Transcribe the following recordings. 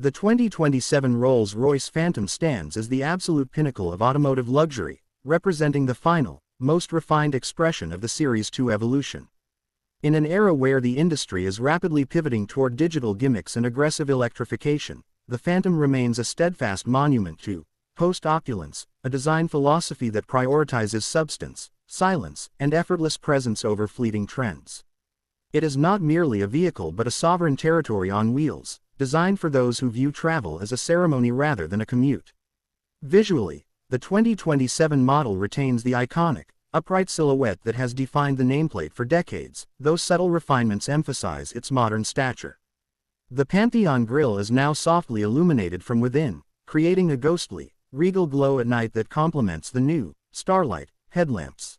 The 2027 Rolls-Royce Phantom stands as the absolute pinnacle of automotive luxury, representing the final, most refined expression of the Series 2 evolution. In an era where the industry is rapidly pivoting toward digital gimmicks and aggressive electrification, the Phantom remains a steadfast monument to post-opulence, a design philosophy that prioritizes substance, silence, and effortless presence over fleeting trends. It is not merely a vehicle but a sovereign territory on wheels, designed for those who view travel as a ceremony rather than a commute. Visually, the 2027 model retains the iconic, upright silhouette that has defined the nameplate for decades, though subtle refinements emphasize its modern stature. The Pantheon grille is now softly illuminated from within, creating a ghostly, regal glow at night that complements the new Starlight headlamps.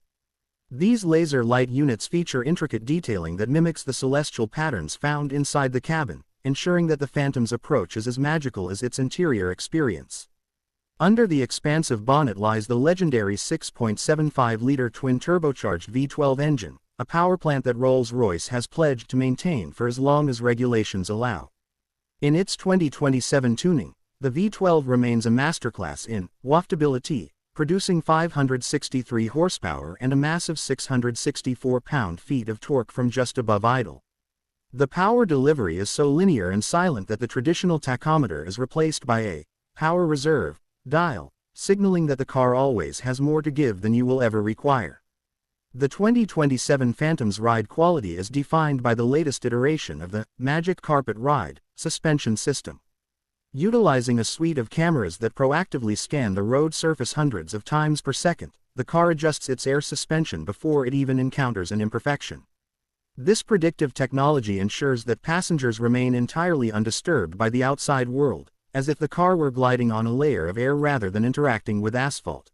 These laser light units feature intricate detailing that mimics the celestial patterns found inside the cabin, ensuring that the Phantom's approach is as magical as its interior experience. Under the expansive bonnet lies the legendary 6.75-liter twin-turbocharged V12 engine, a power plant that Rolls-Royce has pledged to maintain for as long as regulations allow. In its 2027 tuning, the V12 remains a masterclass in waftability, producing 563 horsepower and a massive 664 pound-feet of torque from just above idle. The power delivery is so linear and silent that the traditional tachometer is replaced by a power reserve dial, signaling that the car always has more to give than you will ever require. The 2027 Phantom's ride quality is defined by the latest iteration of the Magic Carpet Ride suspension system. Utilizing a suite of cameras that proactively scan the road surface hundreds of times per second, the car adjusts its air suspension before it even encounters an imperfection. This predictive technology ensures that passengers remain entirely undisturbed by the outside world, as if the car were gliding on a layer of air rather than interacting with asphalt.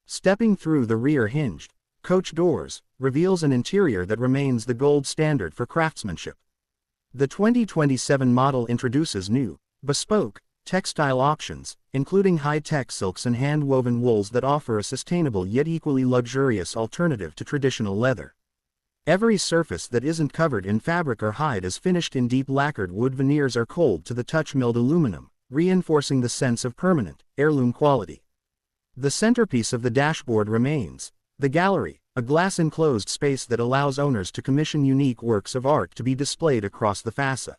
Stepping through the rear hinged coach doors reveals an interior that remains the gold standard for craftsmanship. The 2027 model introduces new, bespoke, textile options, including high-tech silks and hand-woven wools that offer a sustainable yet equally luxurious alternative to traditional leather. Every surface that isn't covered in fabric or hide is finished in deep lacquered wood veneers or cold to the touch milled aluminum, reinforcing the sense of permanent, heirloom quality. The centerpiece of the dashboard remains the gallery, a glass-enclosed space that allows owners to commission unique works of art to be displayed across the fascia.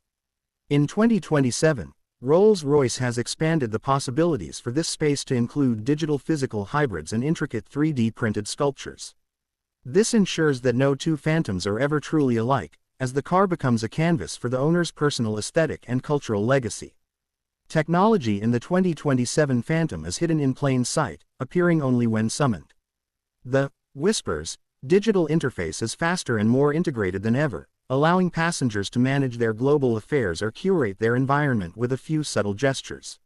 In 2027, Rolls-Royce has expanded the possibilities for this space to include digital physical hybrids and intricate 3D printed sculptures. This ensures that no two Phantoms are ever truly alike, as the car becomes a canvas for the owner's personal aesthetic and cultural legacy. Technology in the 2027 Phantom is hidden in plain sight, appearing only when summoned. The Whispers digital interface is faster and more integrated than ever, allowing passengers to manage their global affairs or curate their environment with a few subtle gestures.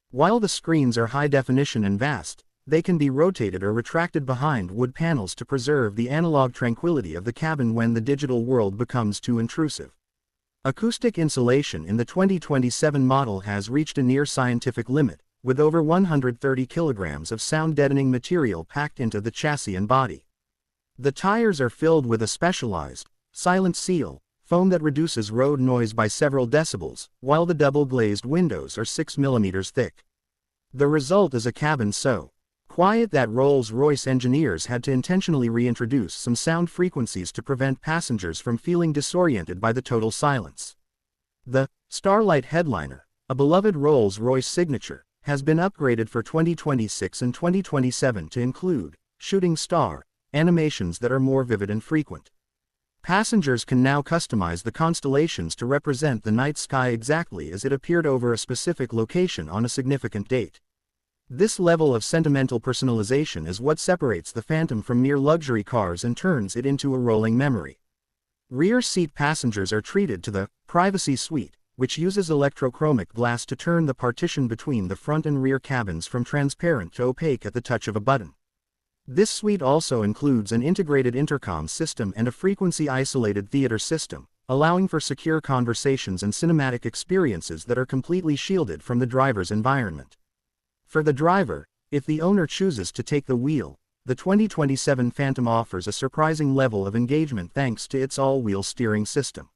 While the screens are high definition and vast, they can be rotated or retracted behind wood panels to preserve the analog tranquility of the cabin when the digital world becomes too intrusive. Acoustic insulation in the 2027 model has reached a near-scientific limit, with over 130 kilograms of sound-deadening material packed into the chassis and body. The tires are filled with a specialized, silent seal foam that reduces road noise by several decibels, while the double-glazed windows are 6 mm thick. The result is a cabin so quiet that Rolls-Royce engineers had to intentionally reintroduce some sound frequencies to prevent passengers from feeling disoriented by the total silence. The Starlight headliner, a beloved Rolls-Royce signature, has been upgraded for 2026 and 2027 to include shooting star animations that are more vivid and frequent. Passengers can now customize the constellations to represent the night sky exactly as it appeared over a specific location on a significant date. This level of sentimental personalization is what separates the Phantom from mere luxury cars and turns it into a rolling memory. Rear seat passengers are treated to the privacy suite, which uses electrochromic glass to turn the partition between the front and rear cabins from transparent to opaque at the touch of a button. This suite also includes an integrated intercom system and a frequency-isolated theater system, allowing for secure conversations and cinematic experiences that are completely shielded from the driver's environment. For the driver, if the owner chooses to take the wheel, the 2027 Phantom offers a surprising level of engagement thanks to its all-wheel steering system.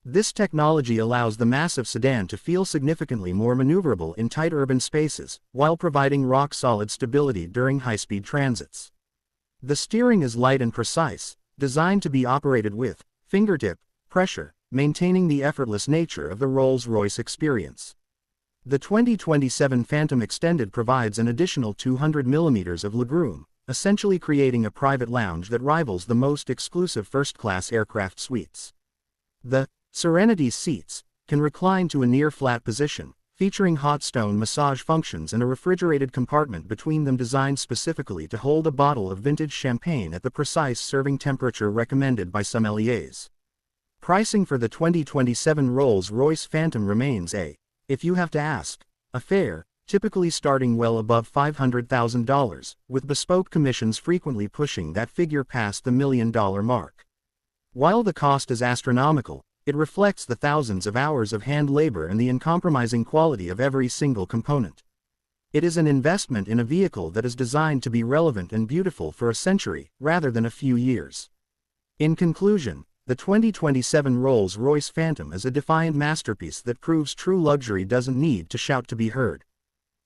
This technology allows the massive sedan to feel significantly more maneuverable in tight urban spaces, while providing rock-solid stability during high-speed transits. The steering is light and precise, designed to be operated with fingertip pressure, maintaining the effortless nature of the Rolls-Royce experience. The 2027 Phantom Extended provides an additional 200 mm of legroom, essentially creating a private lounge that rivals the most exclusive first-class aircraft suites. The Serenity seats can recline to a near-flat position, featuring hot stone massage functions and a refrigerated compartment between them designed specifically to hold a bottle of vintage champagne at the precise serving temperature recommended by sommeliers. Pricing for the 2027 Rolls-Royce Phantom remains if you have to ask, affair, typically starting well above $500,000, with bespoke commissions frequently pushing that figure past the $1 million mark. While the cost is astronomical, it reflects the thousands of hours of hand labor and the uncompromising quality of every single component. It is an investment in a vehicle that is designed to be relevant and beautiful for a century, rather than a few years. In conclusion, the 2027 Rolls-Royce Phantom is a defiant masterpiece that proves true luxury doesn't need to shout to be heard.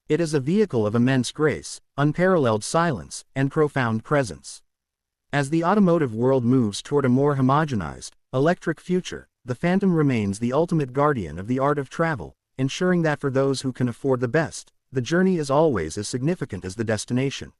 It is a vehicle of immense grace, unparalleled silence, and profound presence. As the automotive world moves toward a more homogenized, electric future, the Phantom remains the ultimate guardian of the art of travel, ensuring that for those who can afford the best, the journey is always as significant as the destination.